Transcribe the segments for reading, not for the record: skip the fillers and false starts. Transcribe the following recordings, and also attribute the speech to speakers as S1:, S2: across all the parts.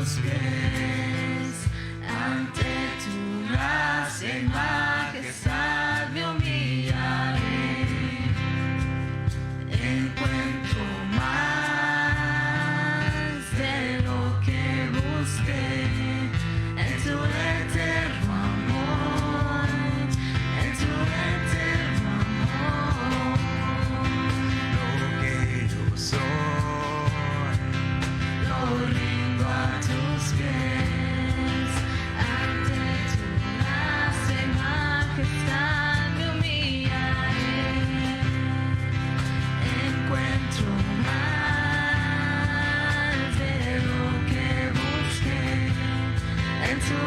S1: tus pies, ante tu gracia y majestad me humillaré. Encuentro más de lo que busqué en tu eterno amor, en tu eterno amor.
S2: Lo que yo soy,
S1: Lo rindo a tus pies, ante tu gracia y majestad me humillaré. Encuentro más de lo que busqué en tu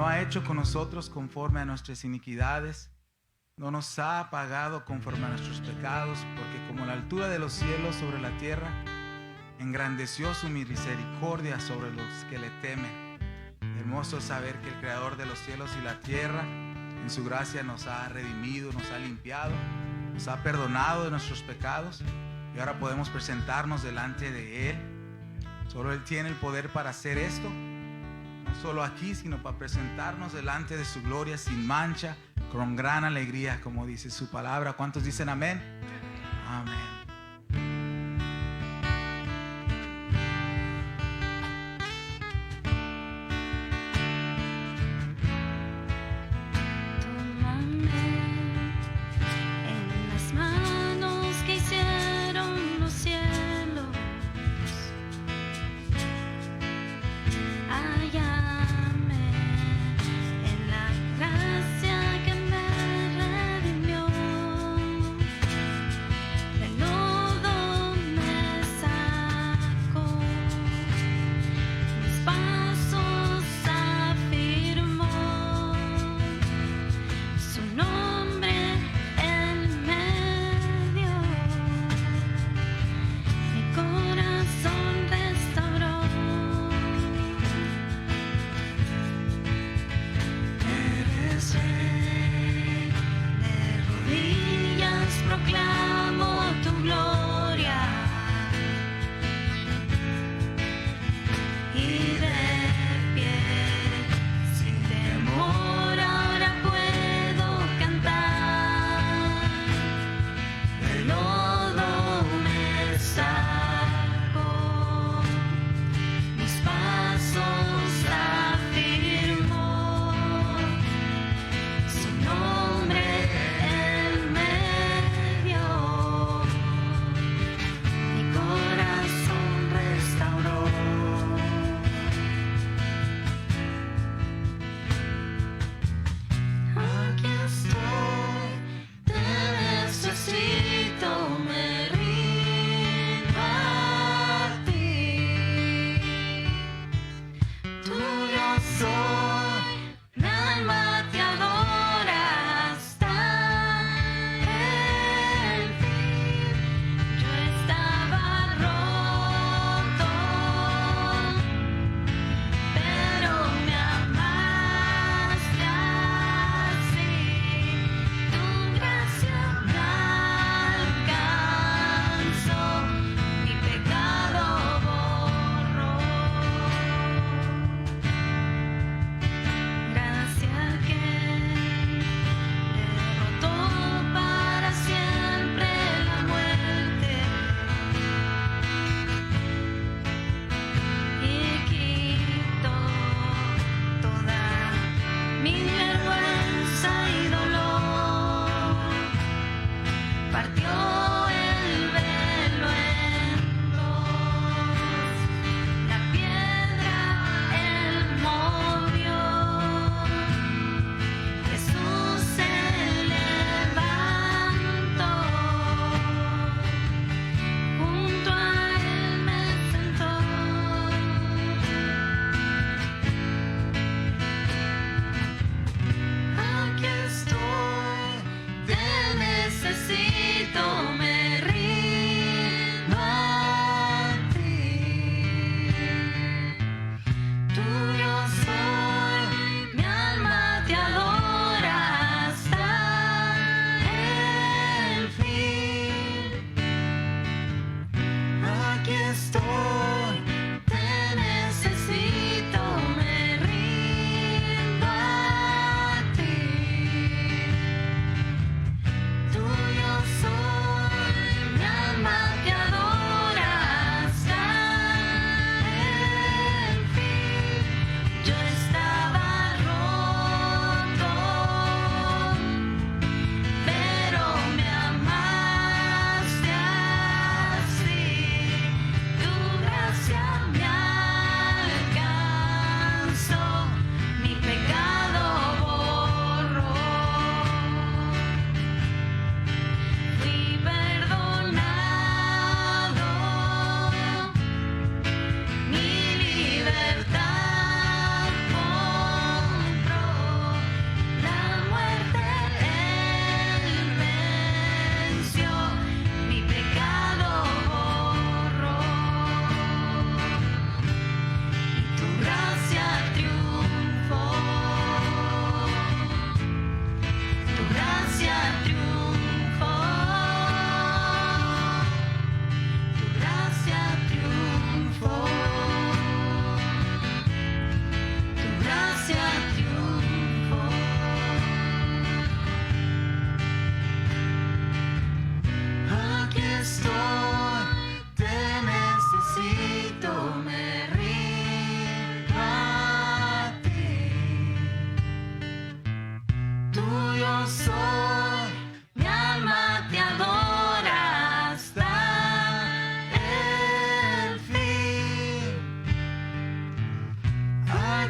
S2: no ha hecho con nosotros conforme a nuestras iniquidades, no nos ha pagado conforme a nuestros pecados, porque como la altura de los cielos sobre la tierra, engrandeció su misericordia sobre los que le temen. Hermoso saber que el Creador de los cielos y la tierra, en su gracia nos ha redimido, nos ha limpiado, nos ha perdonado de nuestros pecados, y ahora podemos presentarnos delante de Él. Solo Él tiene el poder para hacer esto, no solo aquí, sino para presentarnos delante de su gloria sin mancha, con gran alegría, como dice su palabra. ¿Cuántos dicen amén? Amén.
S1: Tómame en las manos que hicieron los cielos. Hállame en la gracia que me redimió.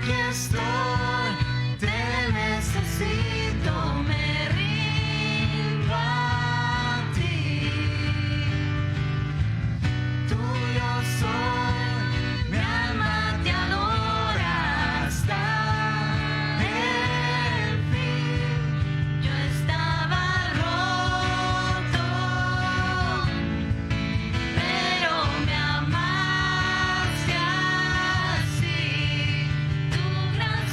S1: Aquí estoy, te necesito, me rindo a ti. Tuyo soy, mi alma te adora hasta el fin. Yo estaba roto, pero me amaste así. Tu gracia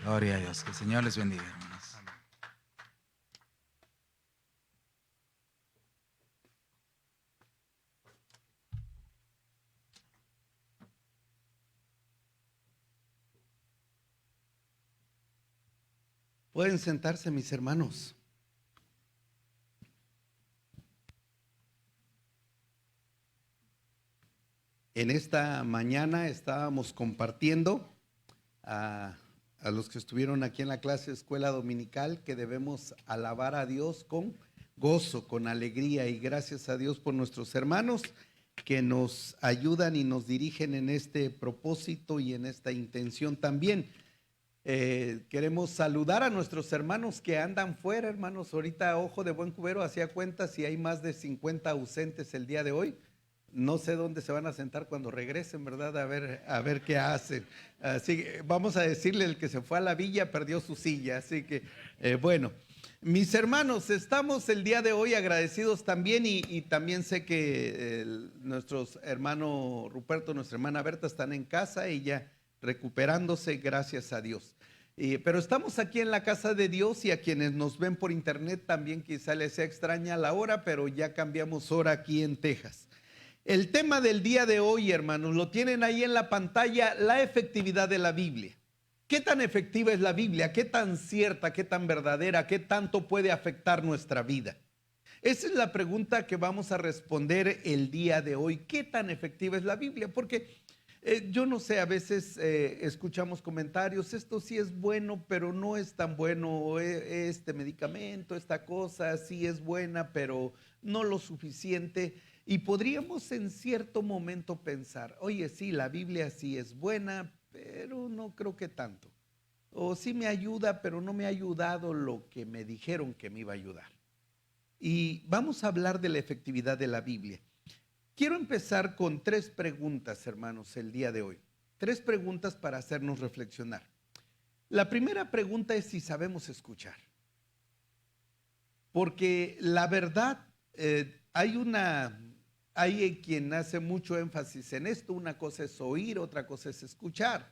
S2: Gloria a Dios. Que el Señor les bendiga, hermanos.
S3: Pueden sentarse, mis hermanos. En esta mañana estábamos compartiendo a los que estuvieron aquí en la clase de escuela dominical que debemos alabar a Dios con gozo, con alegría, y gracias a Dios por nuestros hermanos que nos ayudan y nos dirigen en este propósito y en esta intención también. Queremos saludar a nuestros hermanos que andan fuera, hermanos. Ahorita, ojo de buen cubero, hacía cuenta si hay más de 50 ausentes el día de hoy. No sé dónde se van a sentar cuando regresen, ¿verdad? A ver qué hacen. Así que vamos a decirle, el que se fue a la villa perdió su silla. Así que, bueno, mis hermanos, estamos el día de hoy agradecidos también y también sé que nuestros hermanos Ruperto, nuestra hermana Berta están en casa y ya recuperándose, gracias a Dios. Pero estamos aquí en la casa de Dios, y a quienes nos ven por internet también quizá les sea extraña la hora, pero ya cambiamos hora aquí en Texas. El tema del día de hoy, hermanos, lo tienen ahí en la pantalla: la efectividad de la Biblia. ¿Qué tan efectiva es la Biblia? ¿Qué tan cierta, qué tan verdadera, qué tanto puede afectar nuestra vida? Esa es la pregunta que vamos a responder el día de hoy. ¿Qué tan efectiva es la Biblia? Porque yo no sé, a veces escuchamos comentarios: esto sí es bueno, pero no es tan bueno, este medicamento, esta cosa sí es buena, pero no lo suficiente. Y podríamos en cierto momento pensar: oye, sí, la Biblia sí es buena, pero no creo que tanto. O sí me ayuda, pero no me ha ayudado lo que me dijeron que me iba a ayudar. Y vamos a hablar de la efectividad de la Biblia. Quiero empezar con 3 preguntas, hermanos, el día de hoy. 3 preguntas para hacernos reflexionar. La primera pregunta es si sabemos escuchar. Porque la verdad, hay quien hace mucho énfasis en esto. Una cosa es oír, otra cosa es escuchar.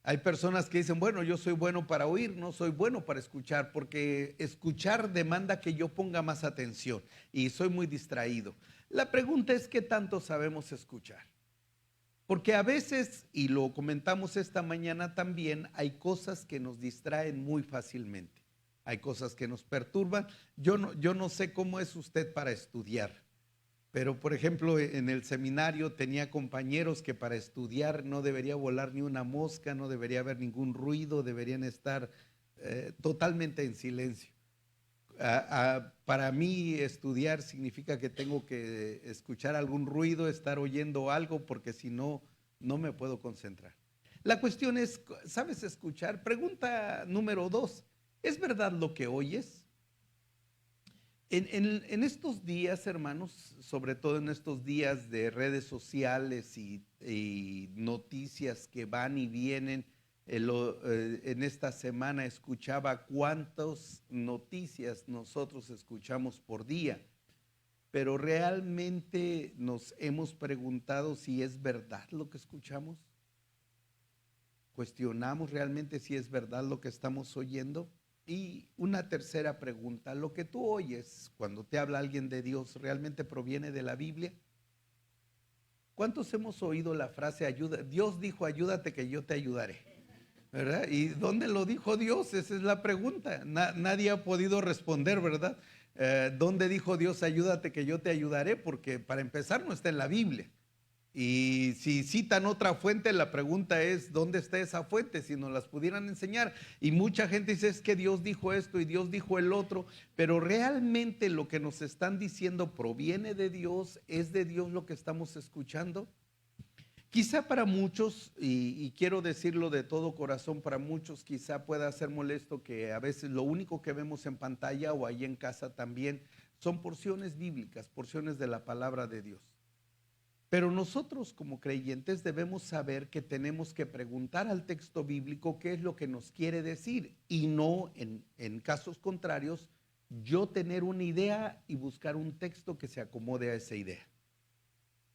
S3: Hay personas que dicen: bueno, yo soy bueno para oír, no soy bueno para escuchar, porque escuchar demanda que yo ponga más atención y soy muy distraído. La pregunta es: ¿qué tanto sabemos escuchar? Porque a veces, y lo comentamos esta mañana también, hay cosas que nos distraen muy fácilmente. Hay cosas que nos perturban. Yo no sé cómo es usted para estudiar, pero por ejemplo en el seminario tenía compañeros que para estudiar no debería volar ni una mosca, no debería haber ningún ruido, deberían estar totalmente en silencio. Para mí estudiar significa que tengo que escuchar algún ruido, estar oyendo algo, porque si no, no me puedo concentrar. La cuestión es: ¿sabes escuchar? Pregunta número 2: ¿es verdad lo que oyes? En estos días, hermanos, sobre todo en estos días de redes sociales y noticias que van y vienen, en esta semana escuchaba cuántas noticias nosotros escuchamos por día, pero realmente nos hemos preguntado si es verdad lo que escuchamos. ¿Cuestionamos realmente si es verdad lo que estamos oyendo? Y una tercera pregunta: ¿lo que tú oyes cuando te habla alguien de Dios realmente proviene de la Biblia? ¿Cuántos hemos oído la frase: ayuda, Dios dijo ayúdate que yo te ayudaré? ¿Verdad? ¿Y dónde lo dijo Dios? Esa es la pregunta. Nadie ha podido responder, ¿verdad? ¿Dónde dijo Dios ayúdate que yo te ayudaré? Porque para empezar no está en la Biblia. Y si citan otra fuente, la pregunta es: ¿dónde está esa fuente? Si nos las pudieran enseñar. Y mucha gente dice: es que Dios dijo esto y Dios dijo el otro. Pero realmente lo que nos están diciendo proviene de Dios. ¿Es de Dios lo que estamos escuchando? Quizá para muchos, y quiero decirlo de todo corazón, para muchos quizá pueda ser molesto que a veces lo único que vemos en pantalla o ahí en casa también son porciones bíblicas, porciones de la palabra de Dios. Pero nosotros como creyentes debemos saber que tenemos que preguntar al texto bíblico qué es lo que nos quiere decir, y no, en casos contrarios, yo tener una idea y buscar un texto que se acomode a esa idea.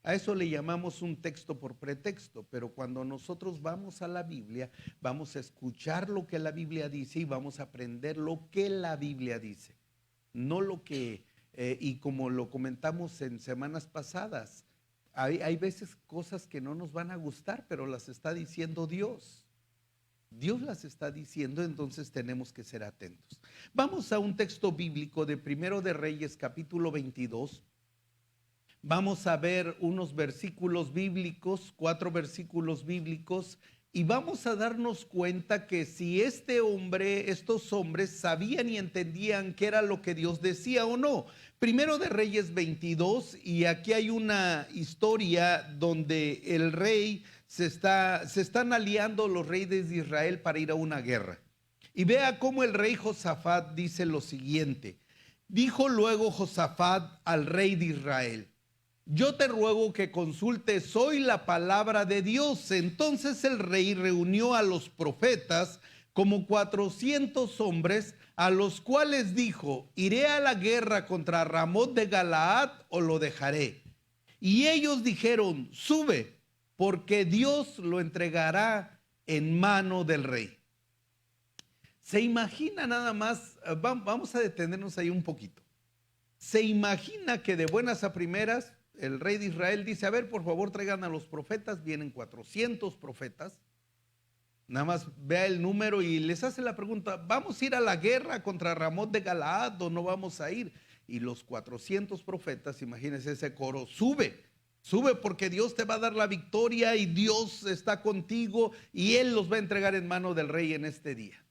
S3: A eso le llamamos un texto por pretexto, pero cuando nosotros vamos a la Biblia, vamos a escuchar lo que la Biblia dice y vamos a aprender lo que la Biblia dice, no lo que, y como lo comentamos en semanas pasadas, hay veces cosas que no nos van a gustar, pero las está diciendo Dios. Dios las está diciendo, entonces tenemos que ser atentos. Vamos a un texto bíblico de Primero de Reyes, capítulo 22. Vamos a ver unos versículos bíblicos, 4 versículos bíblicos, y vamos a darnos cuenta que si estos hombres sabían y entendían qué era lo que Dios decía o no. Primero de Reyes 22, y aquí hay una historia donde el rey se están aliando los reyes de Israel para ir a una guerra. Y vea cómo el rey Josafat dice lo siguiente. Dijo luego Josafat al rey de Israel: yo te ruego que consultes hoy la palabra de Dios. Entonces el rey reunió a los profetas, como 400 hombres, a los cuales dijo: iré a la guerra contra Ramot de Galaad o lo dejaré. Y ellos dijeron: sube, porque Dios lo entregará en mano del rey. Se imagina nada más, vamos a detenernos ahí un poquito. Se imagina que de buenas a primeras el rey de Israel dice: a ver, por favor, traigan a los profetas. Vienen 400 profetas. Nada más vea el número y les hace la pregunta: ¿vamos a ir a la guerra contra Ramot de Galaad o no vamos a ir? Y los 400 profetas, imagínense ese coro: sube, sube, porque Dios te va a dar la victoria y Dios está contigo y Él los va a entregar en mano del rey en este día.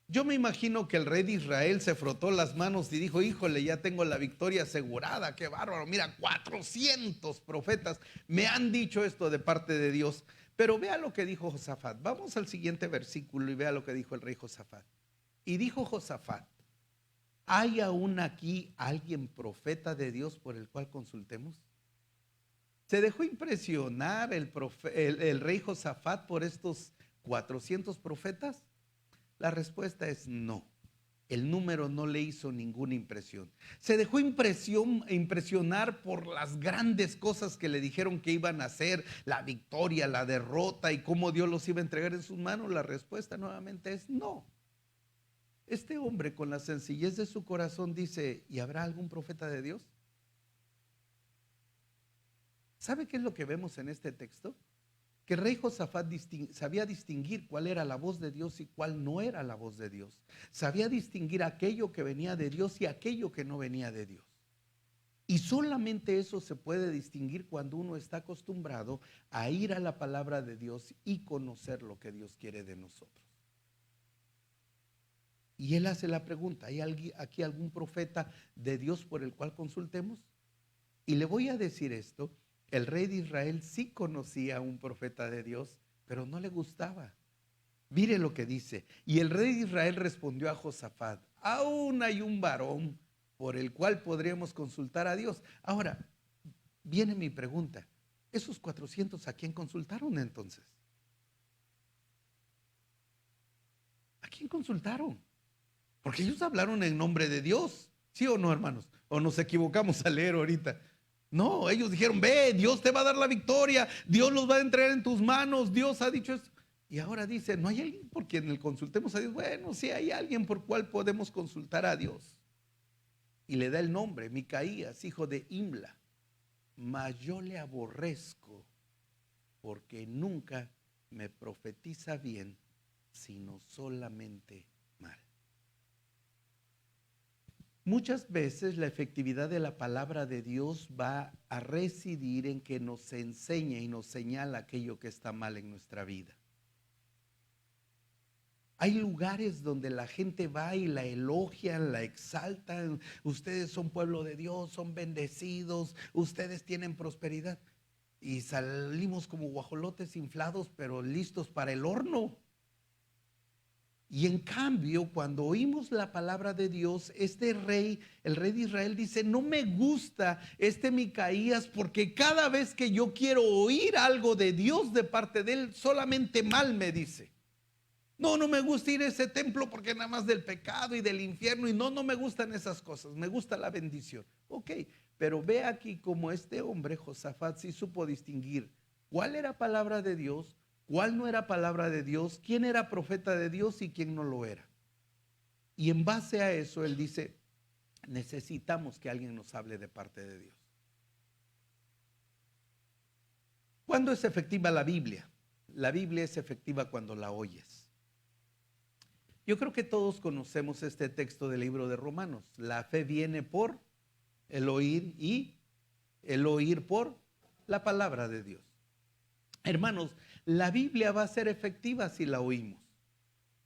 S3: Yo me imagino que el rey de Israel se frotó las manos y dijo: híjole, ya tengo la victoria asegurada, qué bárbaro, mira, 400 profetas me han dicho esto de parte de Dios. Pero vea lo que dijo Josafat. Vamos al siguiente versículo y vea lo que dijo el rey Josafat. Y dijo Josafat: ¿hay aún aquí alguien profeta de Dios por el cual consultemos? ¿Se dejó impresionar el rey Josafat por estos 400 profetas? La respuesta es no. El número no le hizo ninguna impresión. Se dejó impresionar por las grandes cosas que le dijeron que iban a hacer, la victoria, la derrota y cómo Dios los iba a entregar en sus manos. La respuesta nuevamente es no. Este hombre, con la sencillez de su corazón, dice: ¿y habrá algún profeta de Dios? ¿Sabe qué es lo que vemos en este texto? Que el rey Josafat sabía distinguir cuál era la voz de Dios y cuál no era la voz de Dios. Sabía distinguir aquello que venía de Dios y aquello que no venía de Dios. Y solamente eso se puede distinguir cuando uno está acostumbrado a ir a la palabra de Dios y conocer lo que Dios quiere de nosotros. Y él hace la pregunta: ¿hay aquí algún profeta de Dios por el cual consultemos? Y le voy a decir esto: el rey de Israel sí conocía a un profeta de Dios, pero no le gustaba. Mire lo que dice: y el rey de Israel respondió a Josafat: aún hay un varón por el cual podríamos consultar a Dios. Ahora, viene mi pregunta: ¿esos 400 a quién consultaron entonces? ¿A quién consultaron? Porque ellos hablaron en nombre de Dios, ¿sí o no, hermanos? ¿O nos equivocamos al leer ahorita? No, ellos dijeron: ve, Dios te va a dar la victoria, Dios los va a entregar en tus manos, Dios ha dicho esto. Y ahora dice: ¿no hay alguien por quien le consultemos a Dios? Bueno, sí hay alguien por cual podemos consultar a Dios. Y le da el nombre: Micaías, hijo de Imla. Mas yo le aborrezco, porque nunca me profetiza bien, sino solamente mal. Muchas veces la efectividad de la palabra de Dios va a residir en que nos enseña y nos señala aquello que está mal en nuestra vida. Hay lugares donde la gente va y la elogian, la exaltan: ustedes son pueblo de Dios, son bendecidos, ustedes tienen prosperidad. Y salimos como guajolotes inflados, pero listos para el horno. Y en cambio, cuando oímos la palabra de Dios, el rey de Israel dice: no me gusta Micaías, porque cada vez que yo quiero oír algo de Dios de parte de él, solamente mal me dice. No me gusta ir a ese templo porque nada más del pecado y del infierno, y no me gustan esas cosas, me gusta la bendición. Ok, Pero ve aquí como este hombre, Josafat, sí supo distinguir cuál era palabra de Dios, cuál no era palabra de Dios, quién era profeta de Dios y quién no lo era. Y en base a eso, él dice, necesitamos que alguien nos hable de parte de Dios. ¿Cuándo es efectiva la Biblia? La Biblia es efectiva cuando la oyes. Yo creo que todos conocemos este texto del libro de Romanos. La fe viene por el oír y el oír por la palabra de Dios. Hermanos, la Biblia va a ser efectiva si la oímos.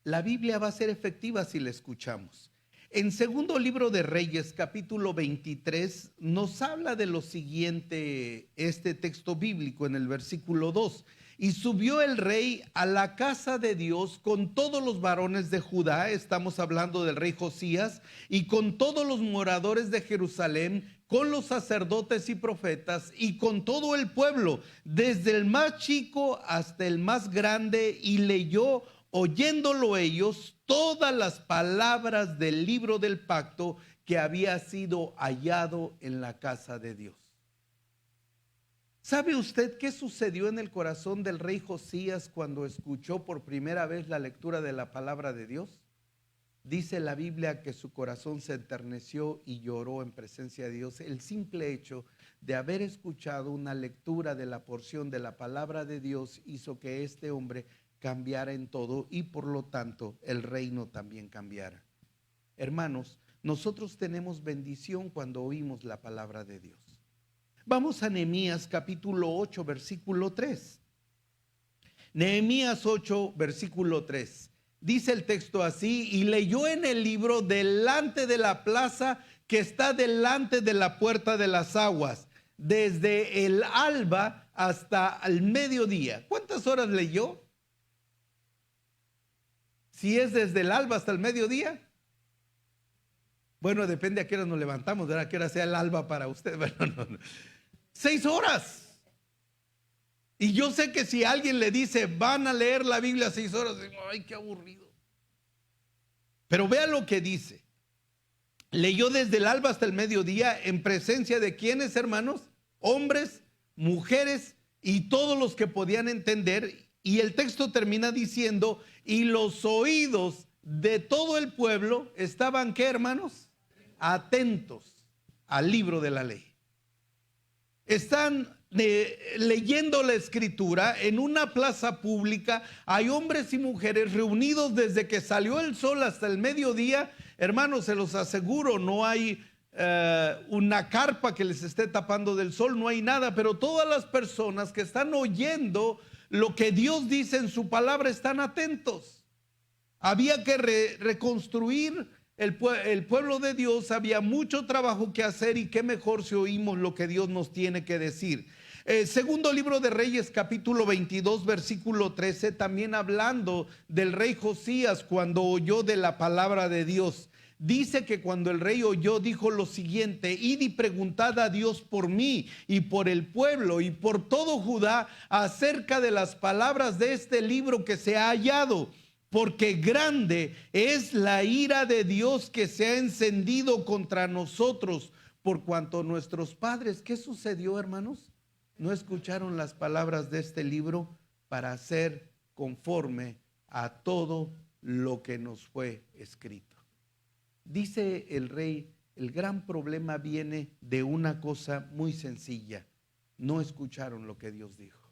S3: La Biblia va a ser efectiva si la escuchamos. En segundo libro de Reyes, capítulo 23, nos habla de lo siguiente, este texto bíblico en el versículo 2. Y subió el rey a la casa de Dios con todos los varones de Judá, estamos hablando del rey Josías, y con todos los moradores de Jerusalén, con los sacerdotes y profetas, y con todo el pueblo, desde el más chico hasta el más grande, y leyó, oyéndolo ellos, todas las palabras del libro del pacto que había sido hallado en la casa de Dios. ¿Sabe usted qué sucedió en el corazón del rey Josías cuando escuchó por primera vez la lectura de la palabra de Dios? Dice la Biblia que su corazón se enterneció y lloró en presencia de Dios. El simple hecho de haber escuchado una lectura de la porción de la palabra de Dios hizo que este hombre cambiara en todo y por lo tanto el reino también cambiara. Hermanos, nosotros tenemos bendición cuando oímos la palabra de Dios. Vamos a Nehemías capítulo 8, versículo 3. Nehemías 8, versículo 3. Dice el texto así: y leyó en el libro delante de la plaza que está delante de la puerta de las aguas, desde el alba hasta el mediodía. ¿Cuántas horas leyó? Si es desde el alba hasta el mediodía. Bueno, depende a qué hora nos levantamos, ¿verdad? A qué hora sea el alba para usted. Bueno, no. 6 horas. Y yo sé que si alguien le dice, van a leer la Biblia 6 horas, digo, ay, qué aburrido. Pero vea lo que dice. Leyó desde el alba hasta el mediodía en presencia de quienes, hermanos, hombres, mujeres y todos los que podían entender. Y el texto termina diciendo, y los oídos de todo el pueblo estaban, ¿qué, hermanos? Atentos al libro de la ley. Están leyendo la escritura en una plaza pública. Hay hombres y mujeres reunidos desde que salió el sol hasta el mediodía. Hermanos, se los aseguro, no hay una carpa que les esté tapando del sol, no hay nada, pero todas las personas que están oyendo lo que Dios dice en su palabra están atentos. Había que reconstruir el pueblo de Dios, había mucho trabajo que hacer y qué mejor si oímos lo que Dios nos tiene que decir. Segundo libro de Reyes, capítulo 22, versículo 13, también hablando del rey Josías cuando oyó de la palabra de Dios. Dice que cuando el rey oyó, dijo lo siguiente: id y preguntad a Dios por mí y por el pueblo y por todo Judá acerca de las palabras de este libro que se ha hallado, porque grande es la ira de Dios que se ha encendido contra nosotros, por cuanto nuestros padres, ¿qué sucedió, hermanos? No escucharon las palabras de este libro para hacer conforme a todo lo que nos fue escrito. Dice el rey, el gran problema viene de una cosa muy sencilla: no escucharon lo que Dios dijo.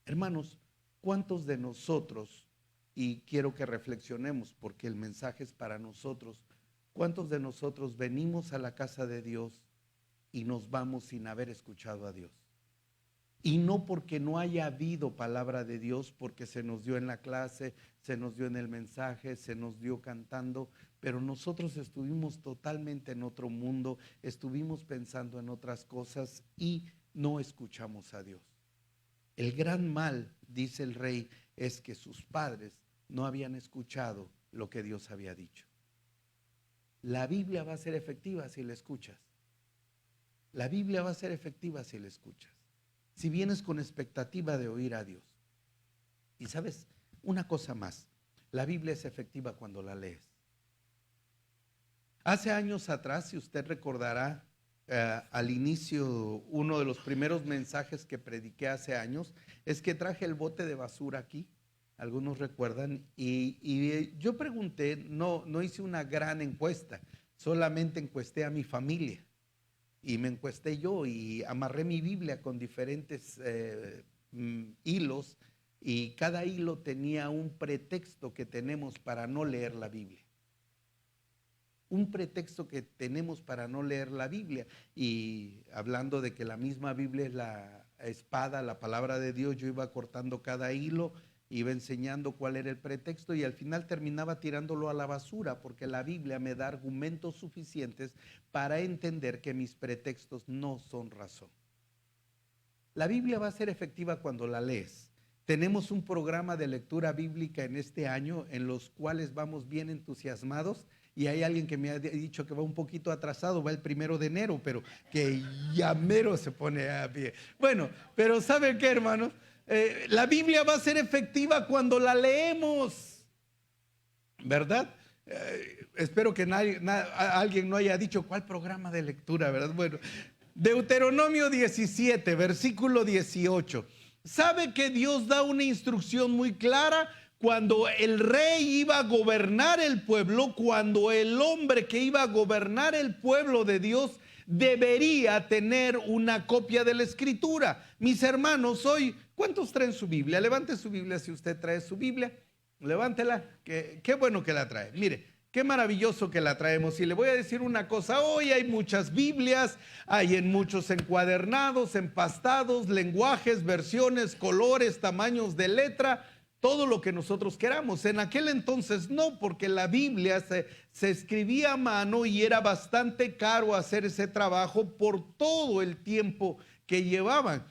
S3: Hermanos, ¿cuántos de nosotros, y quiero que reflexionemos porque el mensaje es para nosotros, cuántos de nosotros venimos a la casa de Dios y nos vamos sin haber escuchado a Dios? Y no porque no haya habido palabra de Dios, porque se nos dio en la clase, se nos dio en el mensaje, se nos dio cantando, pero nosotros estuvimos totalmente en otro mundo, estuvimos pensando en otras cosas y no escuchamos a Dios. El gran mal, dice el rey, es que sus padres no habían escuchado lo que Dios había dicho. La Biblia va a ser efectiva si la escuchas. La Biblia va a ser efectiva si la escuchas. Si vienes con expectativa de oír a Dios. Y sabes, una cosa más, la Biblia es efectiva cuando la lees. Hace años atrás, si usted recordará, al inicio, uno de los primeros mensajes que prediqué hace años, es que traje el bote de basura aquí, algunos recuerdan, y yo pregunté, no hice una gran encuesta, solamente encuesté a mi familia, y me encuesté yo, y amarré mi Biblia con diferentes hilos, y cada hilo tenía un pretexto que tenemos para no leer la Biblia. Un pretexto que tenemos para no leer la Biblia. Y hablando de que la misma Biblia es la espada, la palabra de Dios, yo iba cortando cada hilo, iba enseñando cuál era el pretexto y al final terminaba tirándolo a la basura, porque la Biblia me da argumentos suficientes para entender que mis pretextos no son razón. La Biblia va a ser efectiva cuando la lees. Tenemos un programa de lectura bíblica en este año en los cuales vamos bien entusiasmados. Y hay alguien que me ha dicho que va un poquito atrasado, va el 1 de enero, pero que ya mero se pone a pie. Bueno, pero ¿saben qué, hermanos? La Biblia va a ser efectiva cuando la leemos, ¿verdad? Espero que alguien no haya dicho cuál programa de lectura, ¿verdad? Bueno, Deuteronomio 17, versículo 18. ¿Sabe que Dios da una instrucción muy clara? Cuando el rey iba a gobernar el pueblo, cuando el hombre que iba a gobernar el pueblo de Dios debería tener una copia de la escritura. Mis hermanos, hoy, ¿cuántos traen su Biblia? Levante su Biblia si usted trae su Biblia. Levántela, qué bueno que la trae. Mire, qué maravilloso que la traemos. Y le voy a decir una cosa, hoy hay muchas Biblias, hay en muchos encuadernados, empastados, lenguajes, versiones, colores, tamaños de letra, todo lo que nosotros queramos. En aquel entonces no, porque la Biblia se escribía a mano y era bastante caro hacer ese trabajo por todo el tiempo que llevaban.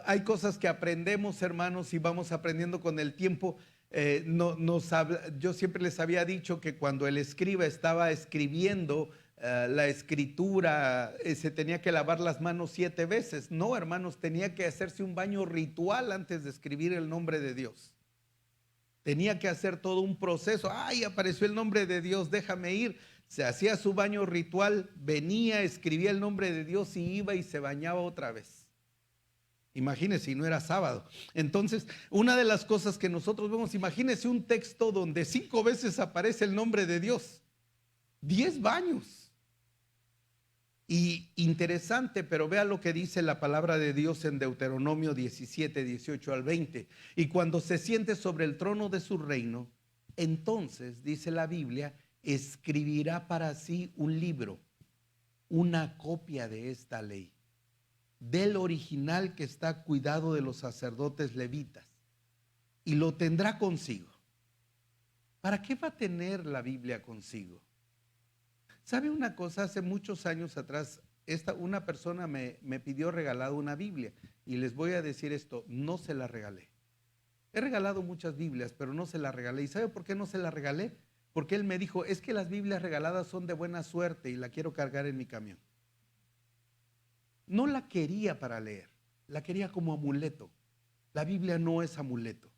S3: Hay cosas que aprendemos, hermanos, y vamos aprendiendo con el tiempo. Yo siempre les había dicho que cuando el escriba estaba escribiendo la escritura, se tenía que lavar las manos 7 veces. No, hermanos, tenía que hacerse un baño ritual antes de escribir el nombre de Dios. Tenía que hacer todo un proceso. Ay, apareció el nombre de Dios, déjame ir. Se hacía su baño ritual, venía, escribía el nombre de Dios y iba y se bañaba otra vez. Imagínense, y no era sábado. Entonces, una de las cosas que nosotros vemos, imagínense un texto donde 5 veces aparece el nombre de Dios. 10 baños. Y interesante, pero vea lo que dice la palabra de Dios en Deuteronomio 17, 18 al 20. Y cuando se siente sobre el trono de su reino, entonces, dice la Biblia, escribirá para sí un libro, una copia de esta ley, del original que está a cuidado de los sacerdotes levitas, y lo tendrá consigo. ¿Para qué va a tener la Biblia consigo? ¿Sabe una cosa? Hace muchos años atrás, una persona me pidió regalado una Biblia, y les voy a decir esto, no se la regalé. He regalado muchas Biblias, pero no se la regalé. ¿Y sabe por qué no se la regalé? Porque él me dijo, es que las Biblias regaladas son de buena suerte y la quiero cargar en mi camión. No la quería para leer, la quería como amuleto. La Biblia no es amuleto.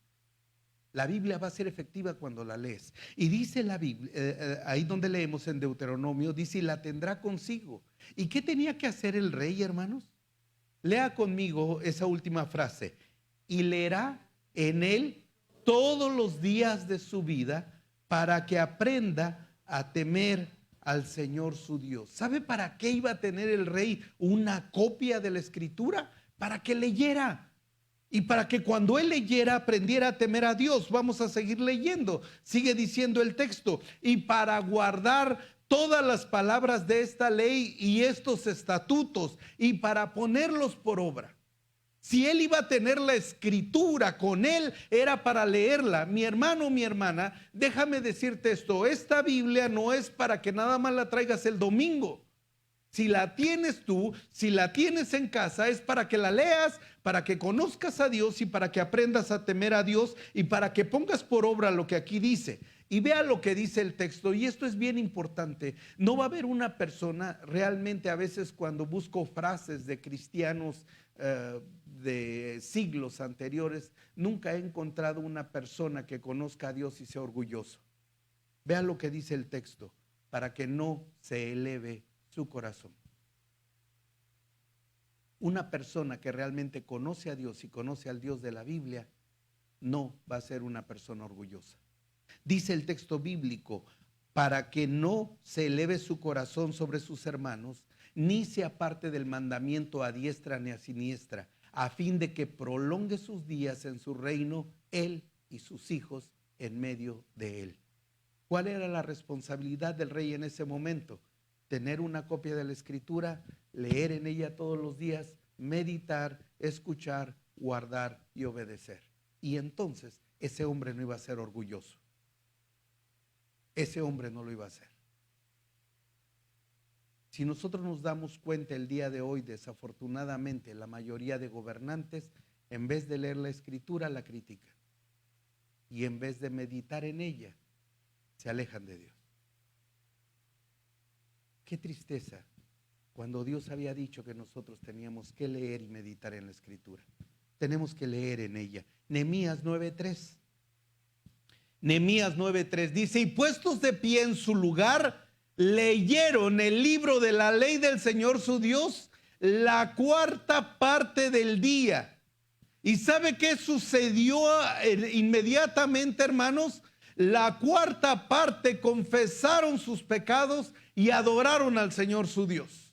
S3: La Biblia va a ser efectiva cuando la lees. Y dice la Biblia, ahí donde leemos en Deuteronomio, dice, y la tendrá consigo. ¿Y qué tenía que hacer el rey, hermanos? Lea conmigo esa última frase. Y leerá en él todos los días de su vida para que aprenda a temer al Señor su Dios. ¿Sabe para qué iba a tener el rey una copia de la escritura? Para que leyera. Y para que cuando él leyera aprendiera a temer a Dios. Vamos a seguir leyendo. Sigue diciendo el texto. Y para guardar todas las palabras de esta ley y estos estatutos y para ponerlos por obra. Si él iba a tener la escritura con él, era para leerla. Mi hermano, mi hermana, déjame decirte esto. Esta Biblia no es para que nada más la traigas el domingo. Si la tienes tú, si la tienes en casa, es para que la leas, para que conozcas a Dios y para que aprendas a temer a Dios y para que pongas por obra lo que aquí dice. Y vea lo que dice el texto, y esto es bien importante. No va a haber una persona, realmente a veces cuando busco frases de cristianos de siglos anteriores, nunca he encontrado una persona que conozca a Dios y sea orgulloso. Vea lo que dice el texto. para que no se eleve su corazón. Una persona que realmente conoce a Dios y conoce al Dios de la Biblia no va a ser una persona orgullosa. Dice el texto bíblico, para que no se eleve su corazón sobre sus hermanos, ni se aparte del mandamiento a diestra ni a siniestra, a fin de que prolongue sus días en su reino, él y sus hijos en medio de él. ¿Cuál era la responsabilidad del rey en ese momento? Tener una copia de la Escritura, leer en ella todos los días, meditar, escuchar, guardar y obedecer. Y entonces ese hombre no iba a ser orgulloso. Ese hombre no lo iba a hacer. Si nosotros nos damos cuenta el día de hoy, desafortunadamente, la mayoría de gobernantes, en vez de leer la Escritura, la critican. Y en vez de meditar en ella, se alejan de Dios. Qué tristeza cuando Dios había dicho que nosotros teníamos que leer y meditar en la Escritura. Tenemos que leer en ella. Nehemías 9:3. Nehemías 9:3 dice, y puestos de pie en su lugar, leyeron el libro de la ley del Señor su Dios, la cuarta parte del día. ¿Y sabe qué sucedió inmediatamente, hermanos? La cuarta parte confesaron sus pecados y adoraron al Señor su Dios.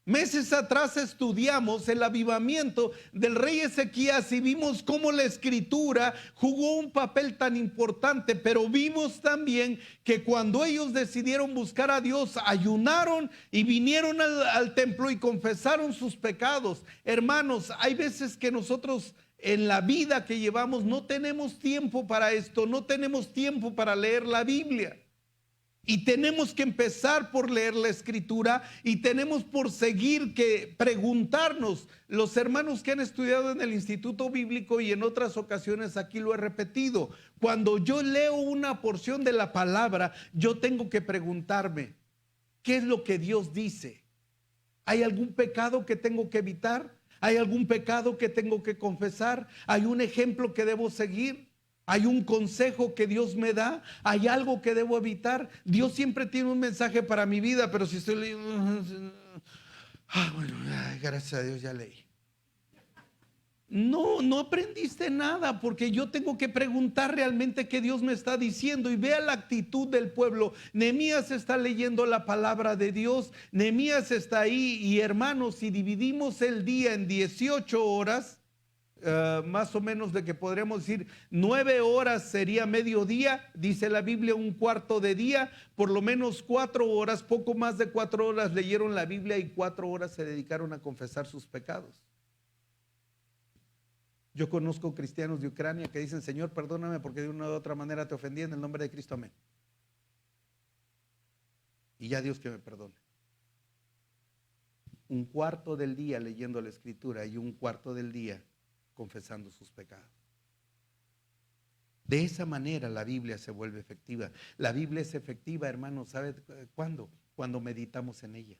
S3: Meses atrás estudiamos el avivamiento del rey Ezequías y vimos cómo la Escritura jugó un papel tan importante, pero vimos también que cuando ellos decidieron buscar a Dios, ayunaron y vinieron al templo y confesaron sus pecados. Hermanos, hay veces que nosotros en la vida que llevamos no tenemos tiempo para esto, no tenemos tiempo para leer la Biblia. Y tenemos que empezar por leer la Escritura y tenemos por seguir que preguntarnos. Los hermanos que han estudiado en el Instituto Bíblico y en otras ocasiones aquí lo he repetido, cuando yo leo una porción de la palabra, yo tengo que preguntarme, ¿qué es lo que Dios dice? ¿Hay algún pecado que tengo que evitar? ¿Hay algún pecado que tengo que confesar? ¿Hay un ejemplo que debo seguir? ¿Hay un consejo que Dios me da? ¿Hay algo que debo evitar? Dios siempre tiene un mensaje para mi vida, pero si estoy leyendo, gracias a Dios ya leí. No aprendiste nada, porque yo tengo que preguntar realmente qué Dios me está diciendo. Y vea la actitud del pueblo. Nehemías está leyendo la palabra de Dios. Nehemías está ahí. Y hermanos, si dividimos el día en 18 horas, más o menos de que podríamos decir 9 horas sería mediodía, dice la Biblia un cuarto de día, por lo menos 4 horas, poco más de 4 horas leyeron la Biblia y 4 horas se dedicaron a confesar sus pecados. Yo conozco cristianos de Ucrania que dicen, Señor, perdóname porque de una u otra manera te ofendí, en el nombre de Cristo, amén. Y ya Dios que me perdone. Un cuarto del día leyendo la Escritura y un cuarto del día confesando sus pecados. De esa manera la Biblia se vuelve efectiva. La Biblia es efectiva, hermanos, ¿sabe cuándo? Cuando meditamos en ella.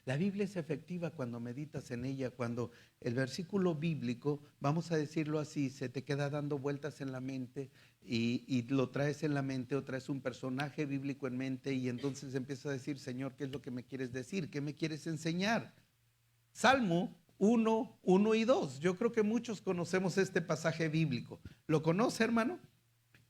S3: La Biblia es efectiva cuando meditas en ella, cuando el versículo bíblico, vamos a decirlo así, se te queda dando vueltas en la mente y lo traes en la mente o traes un personaje bíblico en mente y entonces empiezas a decir, Señor, ¿qué es lo que me quieres decir? ¿Qué me quieres enseñar? Salmo 1, 1 y 2. Yo creo que muchos conocemos este pasaje bíblico. ¿Lo conoce, hermano?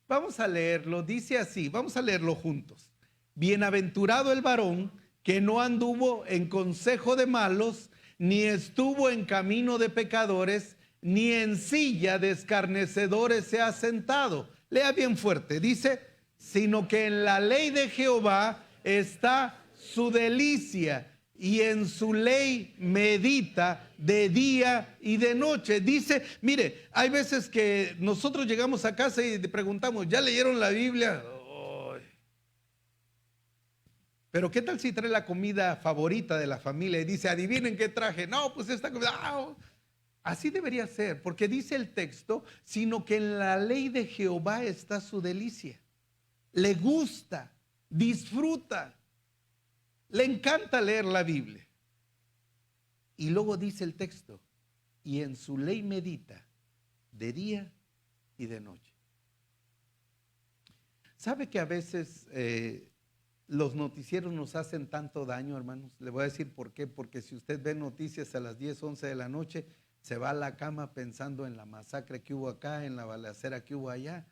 S3: Vamos a leerlo, dice así, vamos a leerlo juntos. Bienaventurado el varón que no anduvo en consejo de malos, ni estuvo en camino de pecadores, ni en silla de escarnecedores se ha sentado. Lea bien fuerte, dice, sino que en la ley de Jehová está su delicia, y en su ley medita de día y de noche. Dice, mire, hay veces que nosotros llegamos a casa y preguntamos, ¿ya leyeron la Biblia? Pero ¿qué tal si trae la comida favorita de la familia y dice, adivinen qué traje? No, pues esta comida. Así debería ser, porque dice el texto, sino que en la ley de Jehová está su delicia. Le gusta, disfruta, le encanta leer la Biblia. Y luego dice el texto, y en su ley medita de día y de noche. ¿Sabe que a veces los noticieros nos hacen tanto daño, hermanos? Le voy a decir por qué. Porque si usted ve noticias a las 10, 11 de la noche, se va a la cama pensando en la masacre que hubo acá, en la balacera que hubo allá,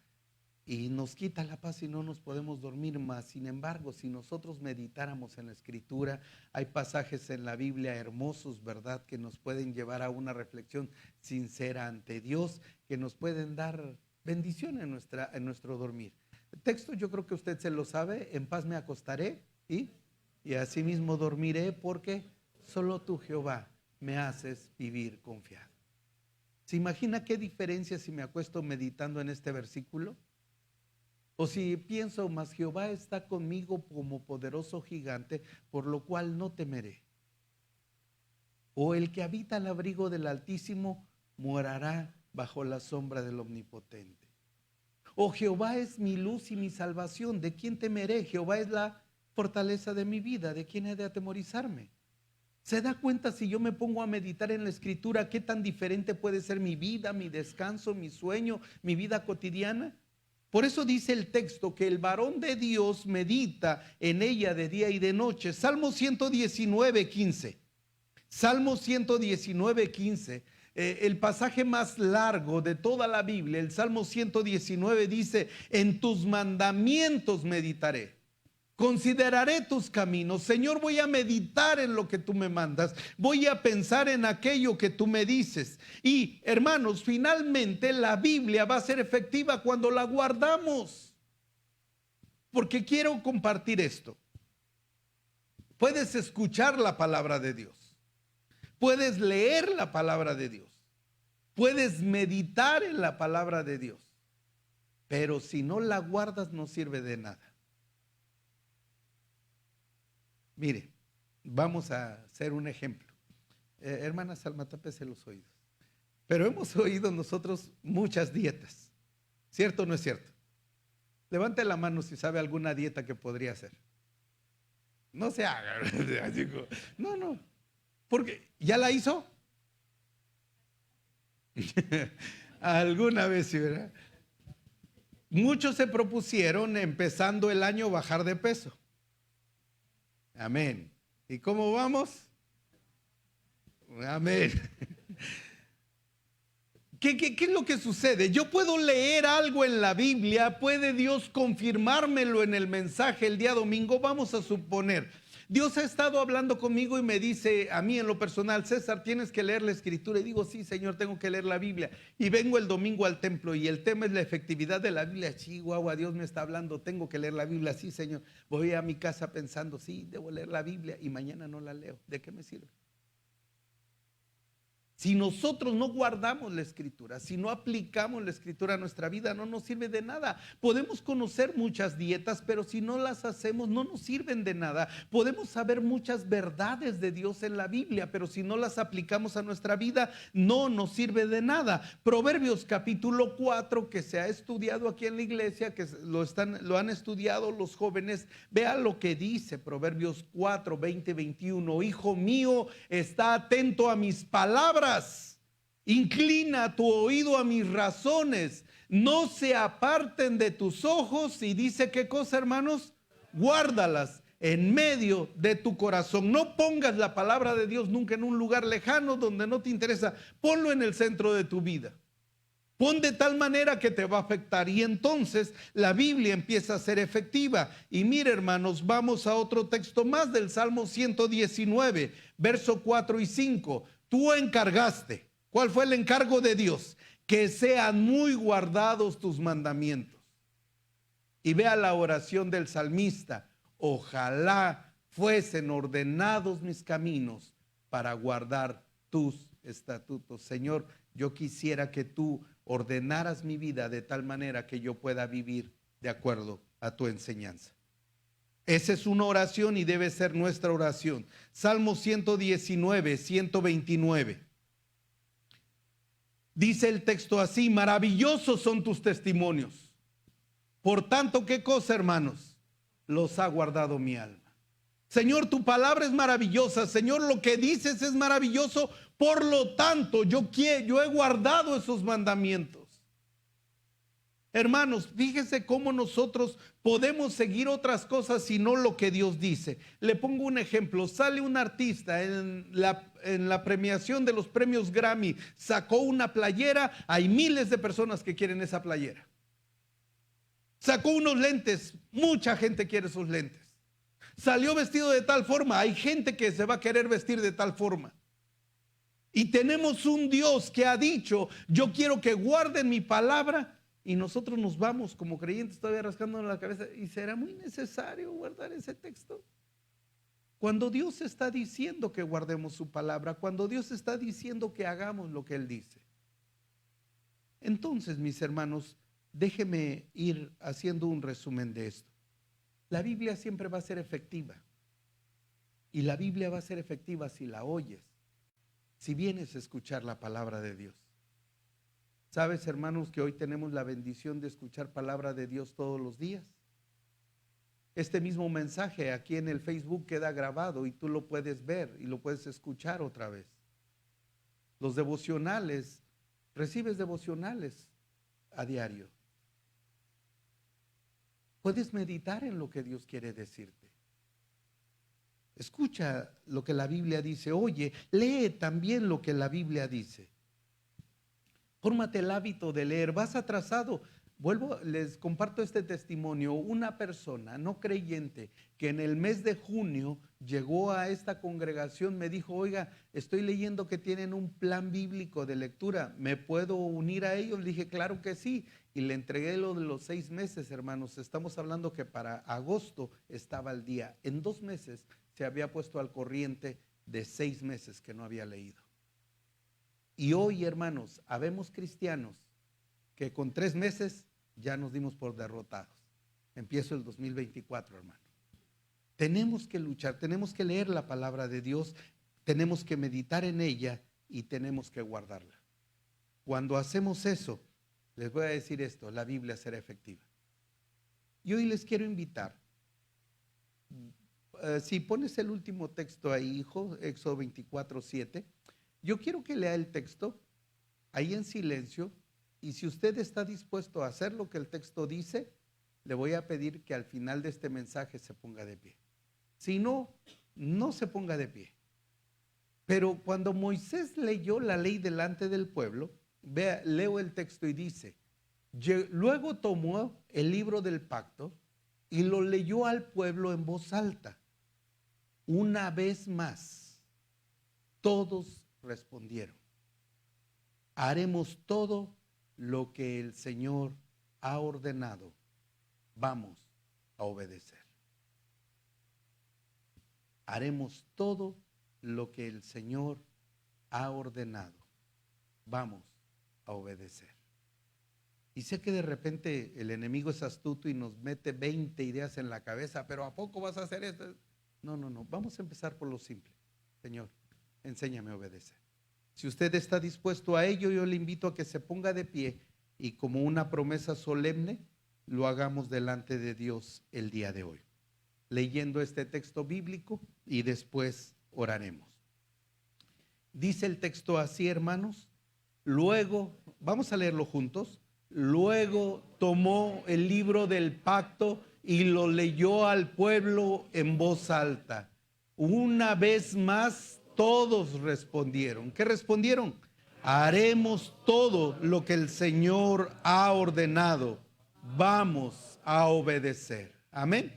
S3: y nos quita la paz y no nos podemos dormir más. Sin embargo, si nosotros meditáramos en la Escritura, hay pasajes en la Biblia hermosos, ¿verdad?, que nos pueden llevar a una reflexión sincera ante Dios, que nos pueden dar bendición en nuestro dormir. El texto yo creo que usted se lo sabe: en paz me acostaré y asimismo dormiré, porque solo tú, Jehová, me haces vivir confiado. ¿Se imagina qué diferencia si me acuesto meditando en este versículo? O si pienso, mas Jehová está conmigo como poderoso gigante, por lo cual no temeré. O el que habita al abrigo del Altísimo morará bajo la sombra del Omnipotente. O Jehová es mi luz y mi salvación, ¿de quién temeré? Jehová es la fortaleza de mi vida, ¿de quién he de atemorizarme? ¿Se da cuenta, si yo me pongo a meditar en la Escritura, qué tan diferente puede ser mi vida, mi descanso, mi sueño, mi vida cotidiana? Por eso dice el texto que el varón de Dios medita en ella de día y de noche. Salmo 119, 15. Salmo 119, 15. El pasaje más largo de toda la Biblia, el Salmo 119 dice: en tus mandamientos meditaré. Consideraré tus caminos. Señor, voy a meditar en lo que tú me mandas. Voy a pensar en aquello que tú me dices. Y, hermanos, finalmente la Biblia va a ser efectiva cuando la guardamos. Porque quiero compartir esto. Puedes escuchar la palabra de Dios. Puedes leer la palabra de Dios. Puedes meditar en la palabra de Dios. Pero si no la guardas, no sirve de nada. Mire, vamos a hacer un ejemplo. Hermana Salma, tápese los oídos. Pero hemos oído nosotros muchas dietas. ¿Cierto o no es cierto? Levante la mano si sabe alguna dieta que podría hacer. No se haga. No. Porque, ¿ya la hizo? Alguna vez, sí, ¿verdad? Muchos se propusieron, empezando el año, bajar de peso. Amén. ¿Y cómo vamos? Amén. ¿Qué es lo que sucede? Yo puedo leer algo en la Biblia, puede Dios confirmármelo en el mensaje el día domingo. Vamos a suponer, Dios ha estado hablando conmigo y me dice a mí en lo personal: César, tienes que leer la Escritura. Y digo: sí, Señor, tengo que leer la Biblia. Y vengo el domingo al templo y el tema es la efectividad de la Biblia. Chihuahua, Dios me está hablando, tengo que leer la Biblia. Sí, Señor. Voy a mi casa pensando: sí, debo leer la Biblia, y mañana no la leo. ¿De qué me sirve? Si nosotros no guardamos la Escritura, si no aplicamos la Escritura a nuestra vida, no nos sirve de nada. Podemos conocer muchas dietas, pero si no las hacemos, no nos sirven de nada. Podemos saber muchas verdades de Dios en la Biblia, pero si no las aplicamos a nuestra vida, no nos sirve de nada. Proverbios capítulo 4, que se ha estudiado aquí en la iglesia, que lo han estudiado los jóvenes. Vea lo que dice Proverbios 4, 20, 21. Hijo mío, está atento a mis palabras. Inclina tu oído a mis razones, no se aparten de tus ojos. Y dice, ¿qué cosa, hermanos? Guárdalas en medio de tu corazón. No pongas la palabra de Dios nunca en un lugar lejano donde no te interesa. Ponlo en el centro de tu vida. Pon de tal manera que te va a afectar, y entonces la Biblia empieza a ser efectiva. Y mire, hermanos, vamos a otro texto más del Salmo 119, verso 4 y 5. Tú encargaste. ¿Cuál fue el encargo de Dios? Que sean muy guardados tus mandamientos. Y vea la oración del salmista: ojalá fuesen ordenados mis caminos para guardar tus estatutos. Señor, yo quisiera que tú ordenaras mi vida de tal manera que yo pueda vivir de acuerdo a tu enseñanza. Esa es una oración y debe ser nuestra oración. Salmo 119, 129. Dice el texto así: maravillosos son tus testimonios. Por tanto, ¿qué cosa, hermanos? Los ha guardado mi alma. Señor, tu palabra es maravillosa. Señor, lo que dices es maravilloso. Por lo tanto, yo he guardado esos mandamientos. Hermanos, fíjese cómo nosotros podemos seguir otras cosas y no lo que Dios dice. Le pongo un ejemplo. Sale un artista en la premiación de los premios Grammy, sacó una playera, hay miles de personas que quieren esa playera. Sacó unos lentes, mucha gente quiere esos lentes. Salió vestido de tal forma, hay gente que se va a querer vestir de tal forma. Y tenemos un Dios que ha dicho, yo quiero que guarden mi palabra. Y nosotros nos vamos como creyentes todavía rascándonos la cabeza. ¿Y será muy necesario guardar ese texto? Cuando Dios está diciendo que guardemos su palabra, cuando Dios está diciendo que hagamos lo que Él dice. Entonces, mis hermanos, déjeme ir haciendo un resumen de esto. La Biblia siempre va a ser efectiva. Y la Biblia va a ser efectiva si la oyes, si vienes a escuchar la palabra de Dios. ¿Sabes, hermanos, que hoy tenemos la bendición de escuchar palabra de Dios todos los días? Este mismo mensaje aquí en el Facebook queda grabado y tú lo puedes ver y lo puedes escuchar otra vez. Los devocionales, recibes devocionales a diario. Puedes meditar en lo que Dios quiere decirte. Escucha lo que la Biblia dice. Oye, lee también lo que la Biblia dice. Fórmate el hábito de leer. Vas atrasado. Vuelvo, les comparto este testimonio. Una persona no creyente que en el mes de junio llegó a esta congregación me dijo, oiga, estoy leyendo que tienen un plan bíblico de lectura. ¿Me puedo unir a ellos? Le dije, claro que sí. Y le entregué lo de los 6 meses, hermanos. Estamos hablando que para agosto estaba al día. En 2 meses se había puesto al corriente de 6 meses que no había leído. Y hoy, hermanos, habemos cristianos que con 3 meses ya nos dimos por derrotados. Empiezo el 2024, hermano. Tenemos que luchar, tenemos que leer la palabra de Dios, tenemos que meditar en ella y tenemos que guardarla. Cuando hacemos eso, les voy a decir esto, la Biblia será efectiva. Y hoy les quiero invitar. Si pones el último texto ahí, hijo, Éxodo 24:7. Yo quiero que lea el texto ahí en silencio y si usted está dispuesto a hacer lo que el texto dice, le voy a pedir que al final de este mensaje se ponga de pie. Si no, no se ponga de pie. Pero cuando Moisés leyó la ley delante del pueblo, leo el texto y dice, luego tomó el libro del pacto y lo leyó al pueblo en voz alta. Una vez más, todos respondieron, haremos todo lo que el Señor ha ordenado, vamos a obedecer. Haremos todo lo que el Señor ha ordenado, vamos a obedecer. Y sé que de repente el enemigo es astuto y nos mete 20 ideas en la cabeza, pero ¿a poco vas a hacer esto? No, vamos a empezar por lo simple. Señor, enséñame a obedecer. Si usted está dispuesto a ello, yo le invito a que se ponga de pie y como una promesa solemne, lo hagamos delante de Dios el día de hoy, leyendo este texto bíblico y después oraremos. Dice el texto así, hermanos, luego, vamos a leerlo juntos, luego tomó el libro del pacto y lo leyó al pueblo en voz alta. Una vez más, todos respondieron. ¿Qué respondieron? Haremos todo lo que el Señor ha ordenado. Vamos a obedecer. Amén.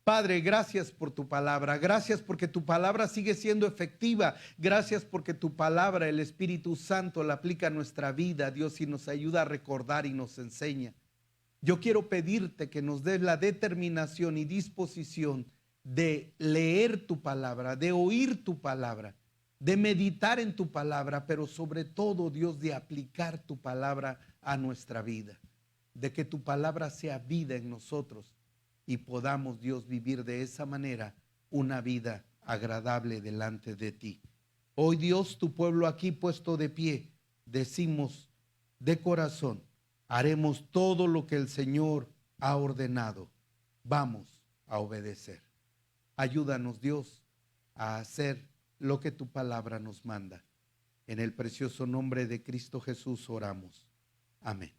S3: Padre, gracias por tu palabra. Gracias porque tu palabra sigue siendo efectiva. Gracias porque tu palabra, el Espíritu Santo, la aplica a nuestra vida, Dios, y nos ayuda a recordar y nos enseña. Yo quiero pedirte que nos des la determinación y disposición de leer tu palabra, de oír tu palabra, de meditar en tu palabra, pero sobre todo, Dios, de aplicar tu palabra a nuestra vida, de que tu palabra sea vida en nosotros y podamos, Dios, vivir de esa manera una vida agradable delante de ti. Hoy, Dios, tu pueblo aquí puesto de pie, decimos de corazón, haremos todo lo que el Señor ha ordenado. Vamos a obedecer. Ayúdanos, Dios, a hacer lo que tu palabra nos manda. En el precioso nombre de Cristo Jesús oramos. Amén.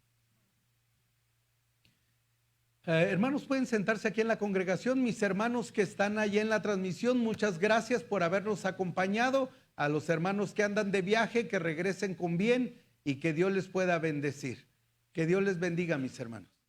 S3: Hermanos, pueden sentarse aquí en la congregación. Mis hermanos que están allí en la transmisión, muchas gracias por habernos acompañado. A los hermanos que andan de viaje, que regresen con bien y que Dios les pueda bendecir. Que Dios les bendiga, mis hermanos.